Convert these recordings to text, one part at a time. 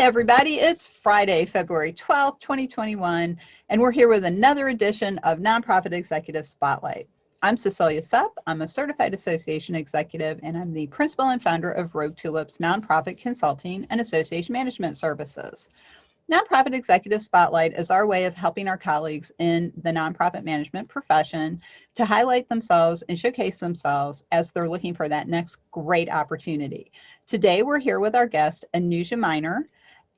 everybody, it's Friday, February 12th, 2021, and we're here with another edition of Nonprofit Executive Spotlight. I'm Cecilia Supp. I'm a certified association executive, and I'm the principal and founder of Rogue Tulips Nonprofit Consulting and Association Management Services. Nonprofit Executive Spotlight is our way of helping our colleagues in the nonprofit management profession to highlight themselves and showcase themselves as they're looking for that next great opportunity. Today, we're here with our guest, Anuja Miner,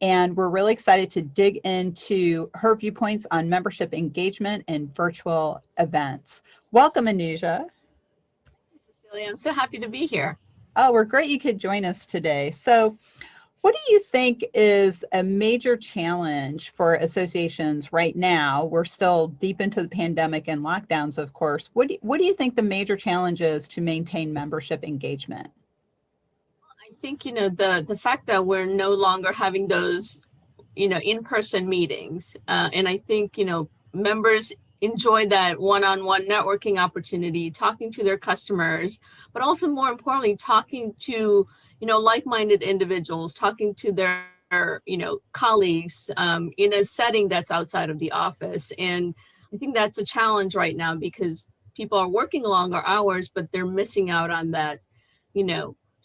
and we're really excited to dig into her viewpoints on membership engagement and virtual events. Welcome, Anuja. Hi, Cecilia. I'm so happy to be here. Oh, we're great you could join us today. So, what do you think is a major challenge for associations right now? We're still deep into the pandemic and lockdowns, of course. What do you think the major challenge is to maintain membership engagement? I think, the fact that we're no longer having those, in-person meetings. And I think, members enjoy that one-on-one networking opportunity, talking to their customers, but also more importantly, talking to, like-minded individuals, talking to their colleagues in a setting that's outside of the office. And I think that's a challenge right now because people are working longer hours, but they're missing out on that,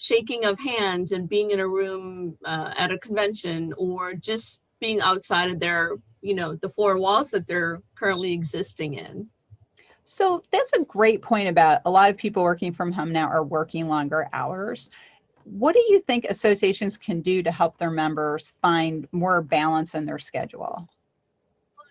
shaking of hands and being in a room at a convention, or just being outside of their, the four walls that they're currently existing in. So that's a great point about a lot of people working from home now are working longer hours. What do you think associations can do to help their members find more balance in their schedule? Well,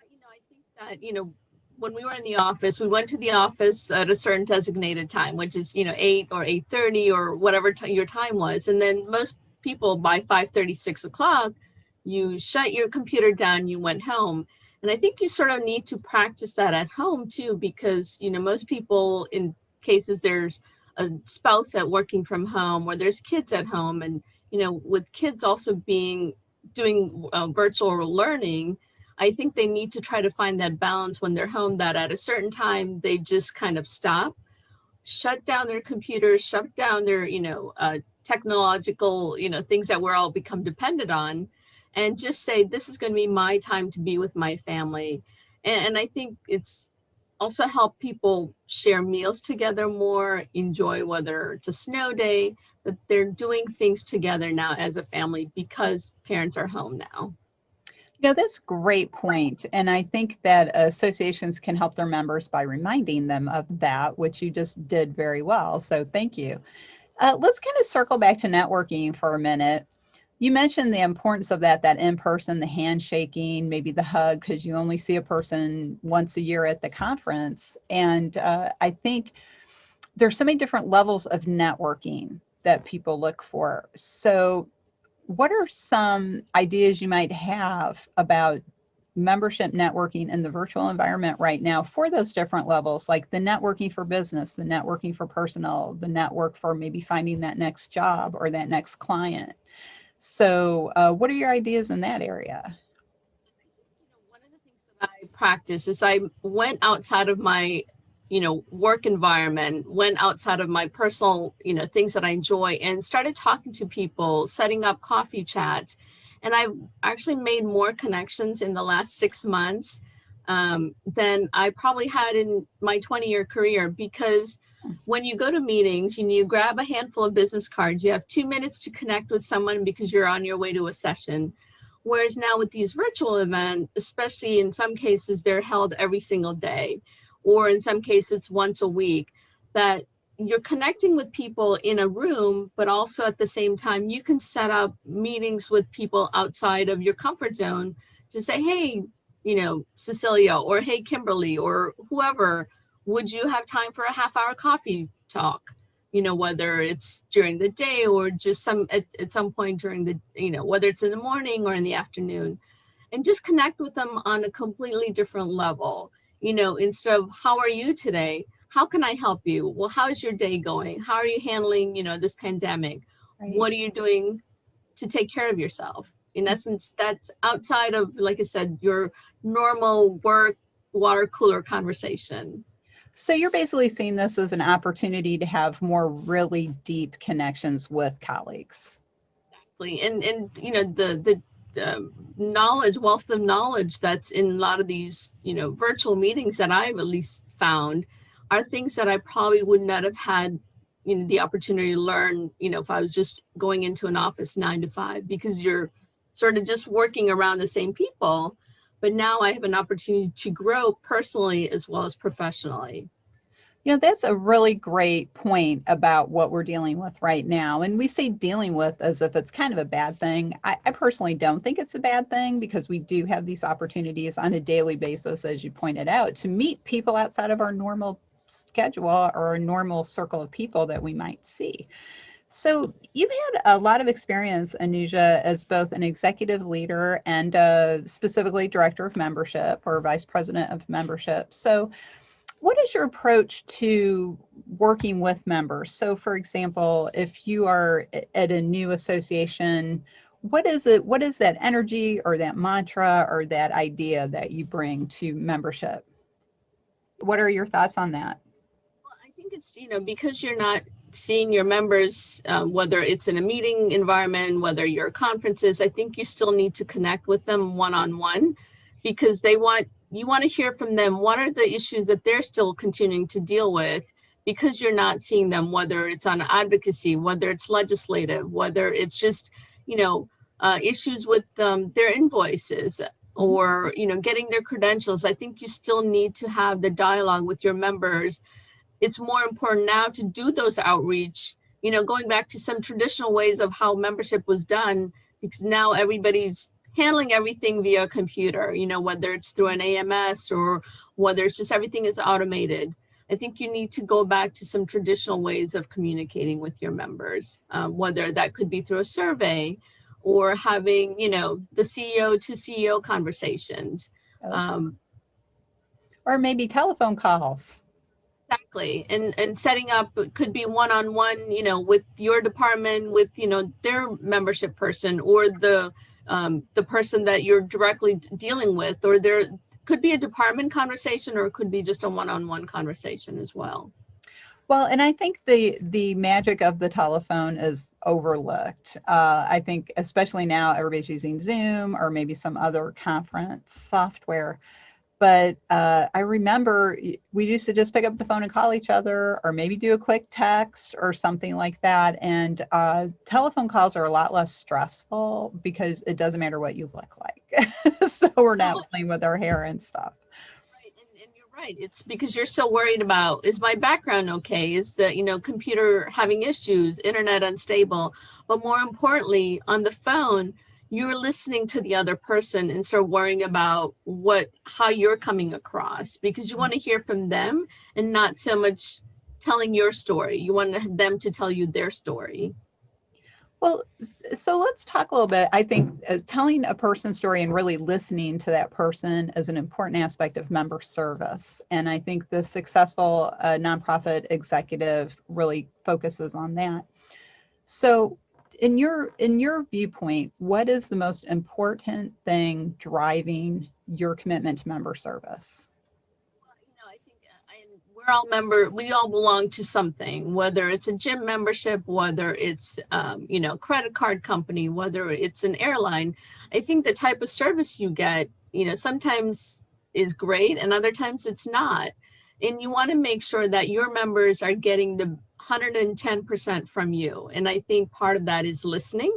I think that, when we were in the office, we went to the office at a certain designated time, which is, 8 or 8:30 or whatever your time was. And then most people by 5:30, 6 o'clock, you shut your computer down, you went home. And I think you sort of need to practice that at home too, because, most people, in cases there's a spouse at working from home or there's kids at home, and, with kids also doing virtual learning, I think they need to try to find that balance when they're home, that at a certain time they just kind of stop, shut down their computers, shut down their, technological, things that we're all become dependent on, and just say, this is going to be my time to be with my family. And I think it's also help people share meals together more, enjoy whether it's a snow day, that they're doing things together now as a family because parents are home now. That's a great point. And I think that associations can help their members by reminding them of that, which you just did very well. So thank you. Let's kind of circle back to networking for a minute. You mentioned the importance of that in-person, the handshaking, maybe the hug, because you only see a person once a year at the conference. And I think there's so many different levels of networking that people look for. So what are some ideas you might have about membership networking in the virtual environment right now for those different levels, like the networking for business, the networking for personal, the network for maybe finding that next job or that next client? So what are your ideas in that area? One of the things that I practice is I went outside of my, work environment, went outside of my personal, things that I enjoy, and started talking to people, setting up coffee chats. And I've actually made more connections in the last 6 months than I probably had in my 20-year career, because when you go to meetings, you grab a handful of business cards, you have 2 minutes to connect with someone because you're on your way to a session. Whereas now with these virtual events, especially in some cases, they're held every single day, or in some cases once a week, that you're connecting with people in a room, but also at the same time, you can set up meetings with people outside of your comfort zone to say, hey, Cecilia, or hey, Kimberly, or whoever, would you have time for a half-hour coffee talk? Whether it's during the day or just at some point during the, whether it's in the morning or in the afternoon, and just connect with them on a completely different level. Instead of how are you today? How can I help you? Well, how's your day going? How are you handling, this pandemic? Right. What are you doing to take care of yourself? In essence, that's outside of, like I said, your normal work, water cooler conversation. So you're basically seeing this as an opportunity to have more really deep connections with colleagues. Exactly. And the wealth of knowledge that's in a lot of these, virtual meetings that I've at least found are things that I probably would not have had, the opportunity to learn, if I was just going into an office 9 to 5, because you're sort of just working around the same people. But now I have an opportunity to grow personally as well as professionally. That's a really great point about what we're dealing with right now. And we say dealing with as if it's kind of a bad thing. I personally don't think it's a bad thing, because we do have these opportunities on a daily basis, as you pointed out, to meet people outside of our normal schedule or a normal circle of people that we might see. So you've had a lot of experience, Anuja, as both an executive leader and specifically director of membership or vice president of membership. So what is your approach to working with members? So for example, if you are at a new association, what is that energy or that mantra or that idea that you bring to membership? What are your thoughts on that? Well, I think it's, because you're not seeing your members, whether it's in a meeting environment, whether you're at conferences, I think you still need to connect with them one-on-one, because you want to hear from them. What are the issues that they're still continuing to deal with, because you're not seeing them, whether it's on advocacy, whether it's legislative, whether it's just, issues with their invoices or, getting their credentials. I think you still need to have the dialogue with your members. It's more important now to do those outreach, going back to some traditional ways of how membership was done, because now everybody's handling everything via computer, whether it's through an AMS or whether it's just everything is automated. I think you need to go back to some traditional ways of communicating with your members, whether that could be through a survey or having, the CEO to CEO conversations. Or maybe telephone calls. Exactly. And setting up could be one-on-one, with your department, with, their membership person or the person that you're directly dealing with, or there could be a department conversation, or it could be just a one-on-one conversation as well. Well, and I think the magic of the telephone is overlooked. I think especially now everybody's using Zoom or maybe some other conference software. But I remember we used to just pick up the phone and call each other, or maybe do a quick text or something like that. And telephone calls are a lot less stressful because it doesn't matter what you look like. So we're not playing with our hair and stuff. Right. And you're right. It's because you're so worried about, is my background okay? Is the, computer having issues, internet unstable? But more importantly, on the phone, you're listening to the other person and start worrying about how you're coming across, because you want to hear from them and not so much telling your story. You want them to tell you their story. Well, so let's talk a little bit. I think telling a person's story and really listening to that person is an important aspect of member service. And I think the successful nonprofit executive really focuses on that. So in your viewpoint, what is the most important thing driving your commitment to member service? Well, I think we all belong to something, whether it's a gym membership, whether it's, credit card company, whether it's an airline. I think the type of service you get, sometimes is great and other times it's not. And you want to make sure that your members are getting the 110% from you. And I think part of that is listening.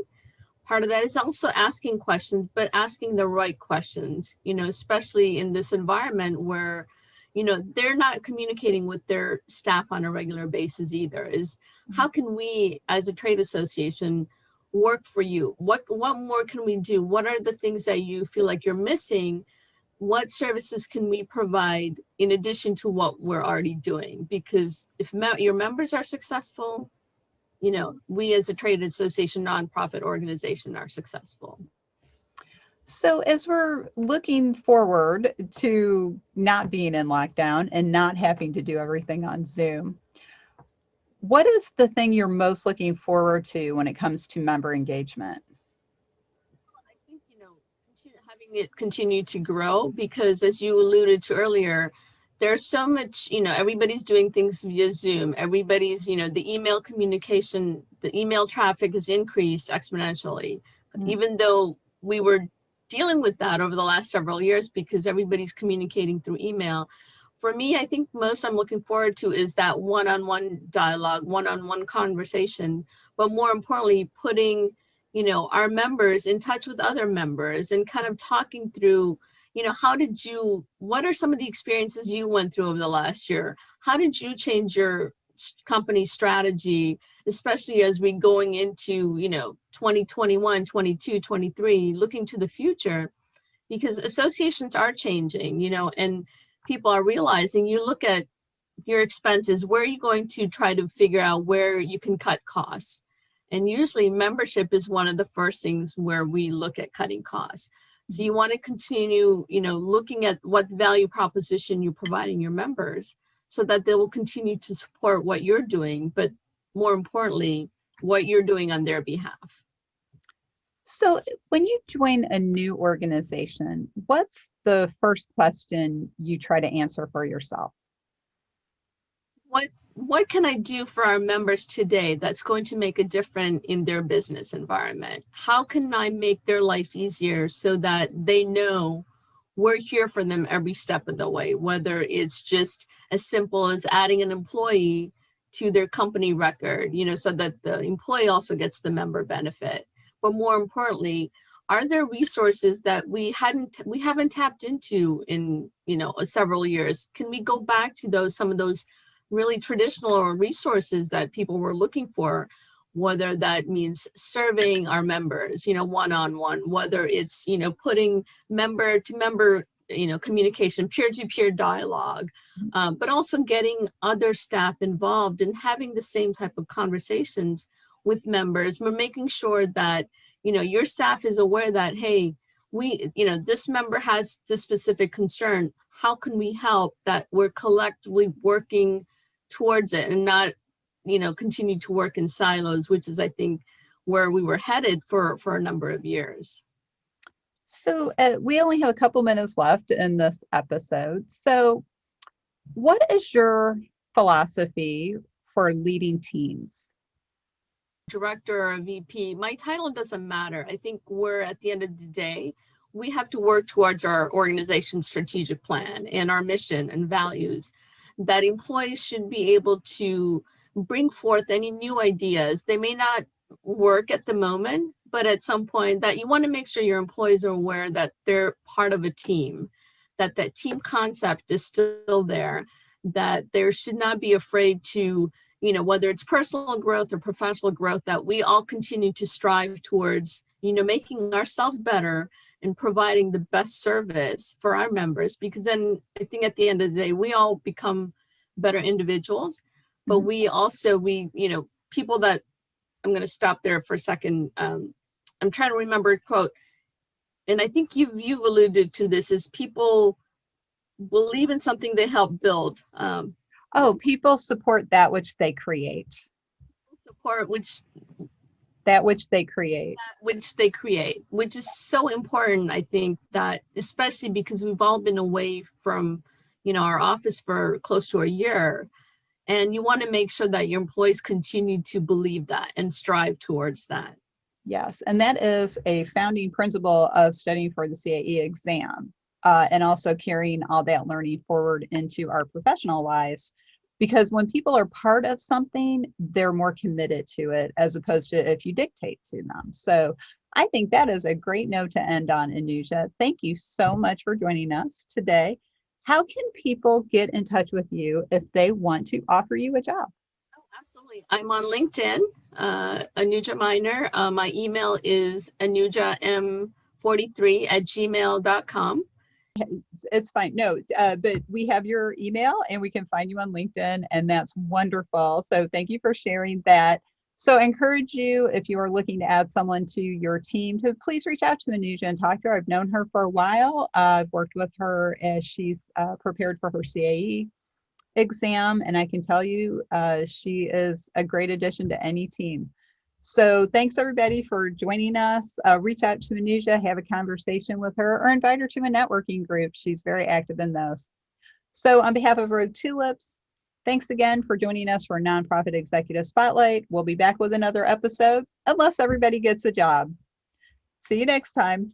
Part of that is also asking questions, but asking the right questions, especially in this environment where, they're not communicating with their staff on a regular basis either. Is how can we as a trade association work for you? What more can we do? What are the things that you feel like you're missing? What services can we provide in addition to what we're already doing? Because if your members are successful, we as a trade association, nonprofit organization are successful. So as we're looking forward to not being in lockdown and not having to do everything on Zoom, what is the thing you're most looking forward to when it comes to member engagement? I think, having it continue to grow, because as you alluded to earlier, there's so much, everybody's doing things via Zoom. Everybody's, the email communication, the email traffic has increased exponentially. Even though, we were dealing with that over the last several years because everybody's communicating through email. For me, I think most I'm looking forward to is that one-on-one dialogue, one-on-one conversation, but more importantly, putting, our members in touch with other members and kind of talking through, what are some of the experiences you went through over the last year? How did you change your company strategy, especially as we going into, 2021, 22, 23, looking to the future, because associations are changing, and people are realizing, you look at your expenses, where are you going to try to figure out where you can cut costs? And usually membership is one of the first things where we look at cutting costs. So you want to continue, looking at what value proposition you're providing your members so that they will continue to support what you're doing, but more importantly, what you're doing on their behalf. So when you join a new organization, what's the first question you try to answer for yourself? What can I do for our members today that's going to make a difference in their business environment? How can I make their life easier so that they know we're here for them every step of the way, whether it's just as simple as adding an employee to their company record, so that the employee also gets the member benefit. But more importantly, are there resources that we haven't tapped into in, several years? Can we go back to some of those really traditional resources that people were looking for, whether that means surveying our members, one-on-one, whether it's, putting member to member, communication, peer-to-peer dialogue, but also getting other staff involved and having the same type of conversations with members. We're making sure that, your staff is aware that, hey, this member has this specific concern. How can we help? That we're collectively working towards it and not, continue to work in silos, which is, I think, where we were headed for a number of years. So we only have a couple minutes left in this episode. So what is your philosophy for leading teams? Director or a VP, my title doesn't matter. I think we're, at the end of the day, we have to work towards our organization's strategic plan and our mission and values, that employees should be able to bring forth any new ideas. They may not work at the moment, but at some point that you want to make sure your employees are aware that they're part of a team, that team concept is still there, that there should not be afraid to, whether it's personal growth or professional growth, that we all continue to strive towards, making ourselves better and providing the best service for our members, because then I think at the end of the day, we all become better individuals, but we also, people that, I'm going to stop there for a second. I'm trying to remember a quote, and I think you've alluded to this, is people believe in something they help build. People support that which they create. Support that which they create. Which is so important. I think that, especially because we've all been away from, our office for close to a year, and you want to make sure that your employees continue to believe that and strive towards that. Yes, and that is a founding principle of studying for the CAE exam, and also carrying all that learning forward into our professional lives. Because when people are part of something, they're more committed to it, as opposed to if you dictate to them. So I think that is a great note to end on, Anuja. Thank you so much for joining us today. How can people get in touch with you if they want to offer you a job? Oh, absolutely. I'm on LinkedIn, Anuja Miner. My email is anujam43@gmail.com. It's fine. No, but we have your email and we can find you on LinkedIn, and that's wonderful. So thank you for sharing that. So I encourage you, if you are looking to add someone to your team, to please reach out to Anuja and talk to her. I've known her for a while. I've worked with her as she's prepared for her CAE exam, and I can tell you she is a great addition to any team. So thanks everybody for joining us. Reach out to Anuja, have a conversation with her, or invite her to a networking group. She's very active in those. So on behalf of Rogue Tulips, thanks again for joining us for Nonprofit Executive Spotlight. We'll be back with another episode, unless everybody gets a job. See you next time.